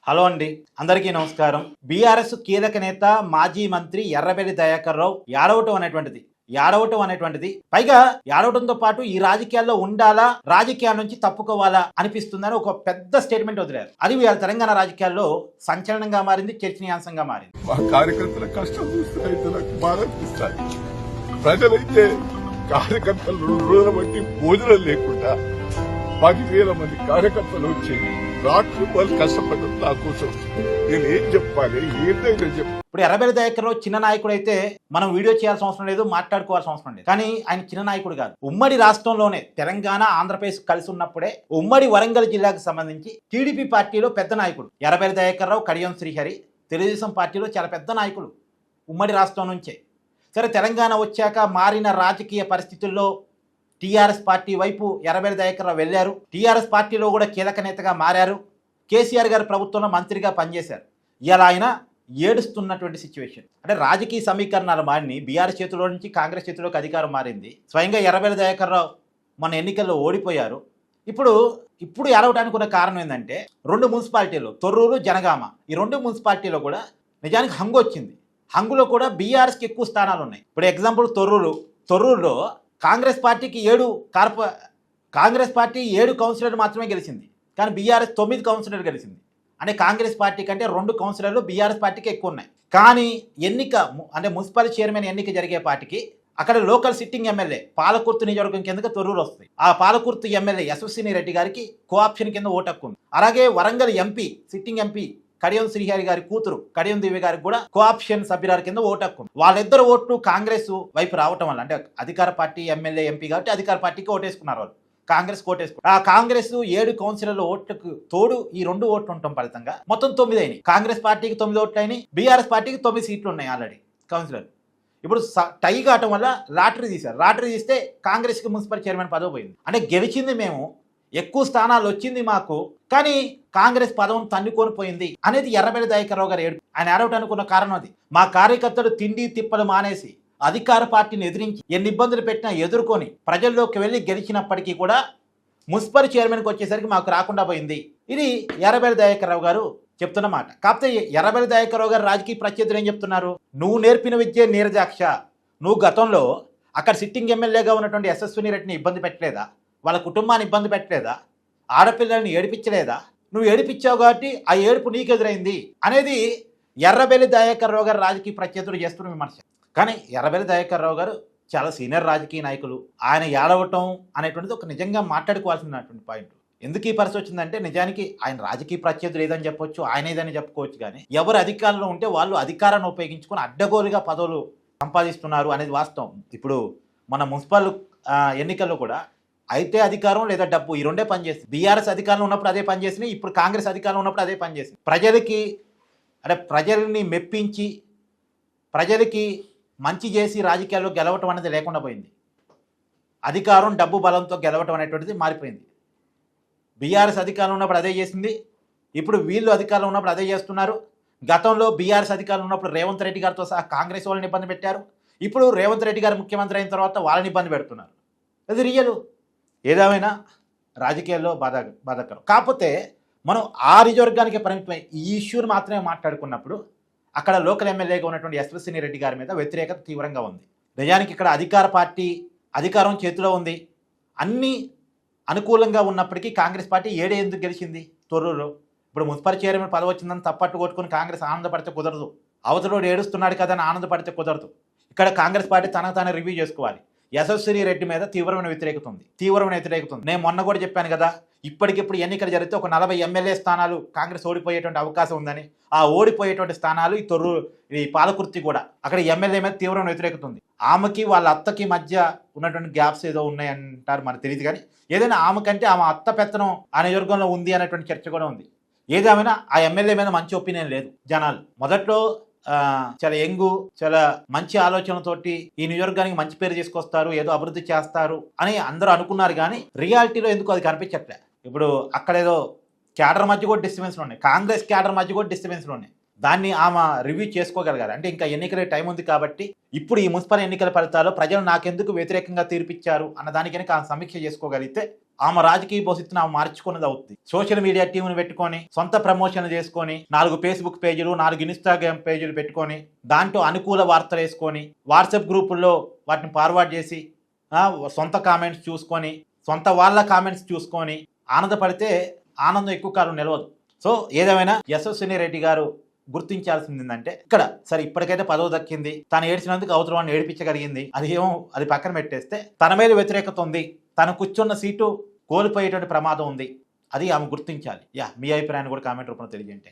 Hello అండి, అందరికీ నమస్కారం. బీఆర్ఎస్ కీలక నేత మాజీ మంత్రి ఎర్రబెల్లి దయాకర్ రావు ఏడవటం అనేటువంటిది పైగా ఏడవటంతో పాటు ఈ రాజకీయాల్లో ఉండాలా, రాజకీయాల నుంచి తప్పుకోవాలా అనిపిస్తుందని ఒక పెద్ద స్టేట్మెంట్ వదిలారు. అది వీళ్ళ తెలంగాణ రాజకీయాల్లో సంచలనంగా మారింది, చర్చనీయాంశంగా మారింది. మా కార్యకర్తల కష్టం చూస్తే నాకు బాధ అనిపిస్తాయి. ప్రజలైతే కార్యకర్తలు 2 రోజుల బట్టి భోజనం లేకుండా 10,000 మంది కార్యకర్తలు వచ్చి రాత్రి వాళ్ళు కష్టపడ్డారు నా కోసం. నేను ఏం చెప్పాలి, ఏంటైతే చెప్పాలి. ఇప్పుడు ఎర్రబెల్లి దయాకర్ రావు చిన్న నాయకుడు అయితే మనం వీడియో చేయాల్సిన అవసరం లేదు, మాట్లాడుకోవాల్సిన అవసరం లేదు. కానీ ఆయన చిన్న నాయకుడు కాదు. ఉమ్మడి రాష్ట్రంలోనే తెలంగాణ, ఆంధ్రప్రదేశ్ కలిసి ఉన్నప్పుడే ఉమ్మడి వరంగల్ జిల్లాకు సంబంధించి టీడీపీ పార్టీలో పెద్ద నాయకుడు ఎర్రబెల్లి దయాకర్ రావు, కడియం శ్రీహరి తెలుగుదేశం పార్టీలో చాలా పెద్ద నాయకులు ఉమ్మడి రాష్ట్రం నుంచే. సరే, తెలంగాణ వచ్చాక మారిన రాజకీయ పరిస్థితుల్లో టీఆర్ఎస్ పార్టీ వైపు ఎర్రబెల్లి దయాకర్ రావు వెళ్ళారు. టీఆర్ఎస్ పార్టీలో కూడా కీలక నేతగా మారారు. కేసీఆర్ గారి ప్రభుత్వంలో మంత్రిగా పనిచేశారు. ఇలా ఆయన ఏడుస్తున్నటువంటి సిచ్యువేషన్. అంటే రాజకీయ సమీకరణాలు మారిని బీఆర్ఎస్ చేతిలో నుంచి కాంగ్రెస్ చేతిలోకి అధికారం మారింది. స్వయంగా ఎర్రబెల్లి దయాకర్ రావు మన ఎన్నికల్లో ఓడిపోయారు. ఇప్పుడు ఏడవడానికి ఉన్న కారణం ఏంటంటే 2 మున్సిపాలిటీలు తొర్రూరు, జనగామ, ఈ 2 మున్సిపాలిటీలో కూడా నిజానికి హంగు వచ్చింది. హంగులో కూడా బీఆర్ఎస్కి ఎక్కువ స్థానాలు ఉన్నాయి. ఇప్పుడు ఎగ్జాంపుల్ తొర్రూరులో కాంగ్రెస్ పార్టీకి 7 కౌన్సిలర్లు మాత్రమే గెలిచింది. కానీ బీఆర్ఎస్ 9 కౌన్సిలర్లు గెలిచింది. అంటే కాంగ్రెస్ పార్టీ కంటే 2 కౌన్సిలర్లు బీఆర్ఎస్ పార్టీకి ఎక్కువ ఉన్నాయి. కానీ మున్సిపల్ చైర్మన్ ఎన్నిక జరిగే పార్టీకి అక్కడ లోకల్ సిట్టింగ్ ఎమ్మెల్యే పాలకుర్తి నియోజకవర్గం కిందకి తొర్రూరు వస్తుంది. ఆ పాలకుర్తి ఎమ్మెల్యే యశస్విని రెడ్డి గారికి కోఆప్షన్ కింద ఓటు హక్కు ఉంది. అలాగే Warangal MP, sitting MP Kadiyam Srihari గారి కూతురు కడియం దివ్య గారికి కూడా కోఆప్షన్ సభ్యురాల కింద ఓటు హక్కు. వాళ్ళిద్దరు ఓట్లు కాంగ్రెస్ వైపు రావటం వల్ల, అంటే అధికార పార్టీ ఎమ్మెల్యే, ఎంపీ కాబట్టి అధికార పార్టీకి ఓటేసుకున్నారు వాళ్ళు. కాంగ్రెస్ ఓటేసుకున్నారు. ఆ కాంగ్రెస్ 7 కౌన్సిలర్ల ఓట్లకు తోడు ఈ 2 ఓట్లు ఉండటం ఫలితంగా మొత్తం 9 అయినాయి. కాంగ్రెస్ పార్టీకి 9 ఓట్లు అయినాయి, బీఆర్ఎస్ పార్టీకి 9 సీట్లు ఉన్నాయి ఆల్రెడీ కౌన్సిలర్. ఇప్పుడు టై కావటం వల్ల లాటరీ తీశారు. లాటరీ తీస్తే కాంగ్రెస్కి మున్సిపల్ చైర్మన్ పదవి పోయింది. అంటే గెలిచింది మేము, ఎక్కువ స్థానాలు వచ్చింది మాకు, కానీ కాంగ్రెస్ పదవిని తన్నుకొని పోయింది అనేది ఎర్రబెల్లి దయాకర్ రావు గారు ఆయన ఏడవటానికి ఉన్న కారణం అది. మా కార్యకర్తలు తిండి తిప్పలు మానేసి అధికార పార్టీని ఎదిరించి ఎన్ని ఇబ్బందులు పెట్టినా ఎదుర్కొని ప్రజల్లోకి వెళ్ళి గెలిచినప్పటికీ కూడా మున్సిపల్ చైర్మన్కి వచ్చేసరికి మాకు రాకుండా పోయింది. ఇది ఎర్రబెల్లి దయాకర్ రావు గారు చెప్తున్న మాట. కాకపోతే ఎర్రబెల్లి దయాకర్ రావు గారు రాజకీయ ప్రత్యర్థులు ఏం చెప్తున్నారు? నువ్వు నేర్పిన విద్య నీరజాక్ష, నువ్వు గతంలో అక్కడ సిట్టింగ్ ఎమ్మెల్యేగా ఉన్నటువంటి యశస్విని రెడ్డిని ఇబ్బంది పెట్టలేదా? వాళ్ళ కుటుంబాన్ని ఇబ్బంది పెట్టలేదా? ఆడపిల్లల్ని ఏడిపించలేదా? నువ్వు ఏడిపించావు కాబట్టి ఆ ఏడుపు నీకు ఎదురైంది అనేది ఎర్రబెల్లి దయాకర్ రావు గారు రాజకీయ ప్రత్యర్థులు చేస్తున్న విమర్శ. కానీ ఎర్రబెల్లి దయాకర్ రావు గారు చాలా సీనియర్ రాజకీయ నాయకులు. ఆయన ఏడవటం అనేటువంటిది ఒక నిజంగా మాట్లాడుకోవాల్సినటువంటి పాయింట్. ఎందుకు ఈ పరిస్థితి వచ్చిందంటే, నిజానికి ఆయన రాజకీయ ప్రత్యర్థులు ఏదని చెప్పొచ్చు, ఆయన ఏదని చెప్పుకోవచ్చు. కానీ ఎవరు అధికారంలో ఉంటే వాళ్ళు అధికారాన్ని ఉపయోగించుకొని అడ్డగోలుగా పదవులు సంపాదిస్తున్నారు అనేది వాస్తవం. ఇప్పుడు మన మున్సిపల్ ఎన్నికల్లో కూడా అయితే అధికారం లేదా డబ్బు, ఈ 2 పనిచేస్తుంది. బీఆర్ఎస్ అధికారంలో ఉన్నప్పుడు అదే పనిచేసింది, ఇప్పుడు కాంగ్రెస్ అధికారంలో ఉన్నప్పుడు అదే పనిచేసింది. ప్రజల్ని మెప్పించి ప్రజలకి మంచి చేసి రాజకీయాల్లో గెలవటం అనేది లేకుండా పోయింది. అధికారం, డబ్బు, బలంతో గెలవటం అనేటువంటిది మారిపోయింది. బీఆర్ఎస్ అధికారంలో ఉన్నప్పుడు అదే చేసింది, ఇప్పుడు వీళ్ళు అధికారంలో ఉన్నప్పుడు అదే చేస్తున్నారు. గతంలో బీఆర్ఎస్ అధికారంలో ఉన్నప్పుడు రేవంత్ రెడ్డి గారితో సహా కాంగ్రెస్ వాళ్ళని ఇబ్బంది పెట్టారు. ఇప్పుడు రేవంత్ రెడ్డి గారు ముఖ్యమంత్రి అయిన తర్వాత వాళ్ళని ఇబ్బంది పెడుతున్నారు. అది రియల్. ఏదేమైనా రాజకీయాల్లో బాధాకరం. కాకపోతే మనం ఆ నియోజకవర్గానికి పరిమితమై ఈ ఇష్యూని మాత్రమే మాట్లాడుకున్నప్పుడు అక్కడ లోకల్ ఎమ్మెల్యేగా ఉన్నటువంటి యశస్విని రెడ్డి గారి మీద వ్యతిరేకత తీవ్రంగా ఉంది. నిజానికి ఇక్కడ అధికార పార్టీ అధికారం చేతిలో ఉంది, అన్నీ అనుకూలంగా ఉన్నప్పటికీ కాంగ్రెస్ పార్టీ 7 ఎందుకు గెలిచింది తొర్రూరులో? ఇప్పుడు మున్సిపల్ చైర్మన్ పదవి వచ్చిందని తప్పట్టు కొట్టుకుని కాంగ్రెస్ ఆనందపడితే కుదరదు. అవతలోడు ఏడుస్తున్నాడు కదా అని ఆనందపడితే కుదరదు. ఇక్కడ కాంగ్రెస్ పార్టీ తనకు తానే రివ్యూ చేసుకోవాలి. యశస్విని రెడ్డి మీద తీవ్రమైన వ్యతిరేకత ఉంది. నేను మొన్న కూడా చెప్పాను కదా, ఇప్పటికిప్పుడు ఎన్నికలు జరిగితే ఒక 40 ఎమ్మెల్యే స్థానాలు కాంగ్రెస్ ఓడిపోయేటువంటి అవకాశం ఉందని. ఆ ఓడిపోయేటువంటి స్థానాలు ఈ పాలకుర్తి కూడా, అక్కడ ఎమ్మెల్యే మీద తీవ్రమైన వ్యతిరేకత ఉంది. ఆమెకి వాళ్ళ అత్తకి మధ్య ఉన్నటువంటి గ్యాప్స్ ఏదో ఉన్నాయంటారు, మనకు తెలియదు. కానీ ఏదైనా ఆమె కంటే ఆమె అత్త పెత్తనం ఆ నియోజకవర్గంలో ఉంది అనేటువంటి చర్చ కూడా ఉంది. ఏదేమైనా ఆ ఎమ్మెల్యే మీద మంచి ఒపీనియన్ లేదు జనాలు. మొదట్లో చాలా యంగు, చాలా మంచి ఆలోచనతోటి ఈ నియోజకవర్గానికి మంచి పేరు తీసుకొస్తారు, ఏదో అభివృద్ధి చేస్తారు అని అందరూ అనుకున్నారు. కానీ రియాలిటీలో ఎందుకు అది కనిపించట్లే. ఇప్పుడు అక్కడ ఏదో క్యాడర్ మధ్య కూడా డిస్టర్బెన్స్లు ఉన్నాయి, కాంగ్రెస్ క్యాడర్ మధ్య కూడా డిస్టర్బెన్స్లు ఉన్నాయి. దాన్ని ఆమె రివ్యూ చేసుకోగలగాలి. అంటే ఇంకా ఎన్నికలే టైం ఉంది కాబట్టి ఇప్పుడు ఈ మున్సిపల్ ఎన్నికల ఫలితాలు ప్రజలు నాకెందుకు వ్యతిరేకంగా తీర్పిచ్చారు అన్న దానికి కనుక ఆమె సమీక్ష చేసుకోగలిగితే ఆమె రాజకీయ భవిష్యత్తును ఆమె మార్చుకున్నది అవుతుంది. సోషల్ మీడియా టీంను పెట్టుకొని సొంత ప్రమోషన్ చేసుకొని 4 ఫేస్బుక్ పేజీలు 4 ఇన్స్టాగ్రామ్ పేజీలు పెట్టుకొని దాంట్లో అనుకూల వార్తలు వేసుకొని వాట్సాప్ గ్రూపుల్లో వాటిని ఫార్వర్డ్ చేసి సొంత కామెంట్స్ చూసుకొని సొంత వాళ్ళ కామెంట్స్ చూసుకొని ఆనందపడితే ఆనందం ఎక్కువ కాలం నిలవదు. సో ఏదేమైనా యశస్విని రెడ్డి గారు గుర్తించాల్సింది ఏంటంటే ఇక్కడ సరే ఇప్పటికైతే పదవి దక్కింది, తను ఏడ్చినందుకు అవతల వాడిని ఏడిపించగలిగింది, అది పక్కన పెట్టేస్తే తన మీద వ్యతిరేకత ఉంది, తను కూర్చున్న సీటు కోల్పోయేటువంటి ప్రమాదం ఉంది, అది ఆమె గుర్తించాలి. మీ అభిప్రాయాన్ని కూడా కామెంట్ రూపంలో తెలియజేయండి.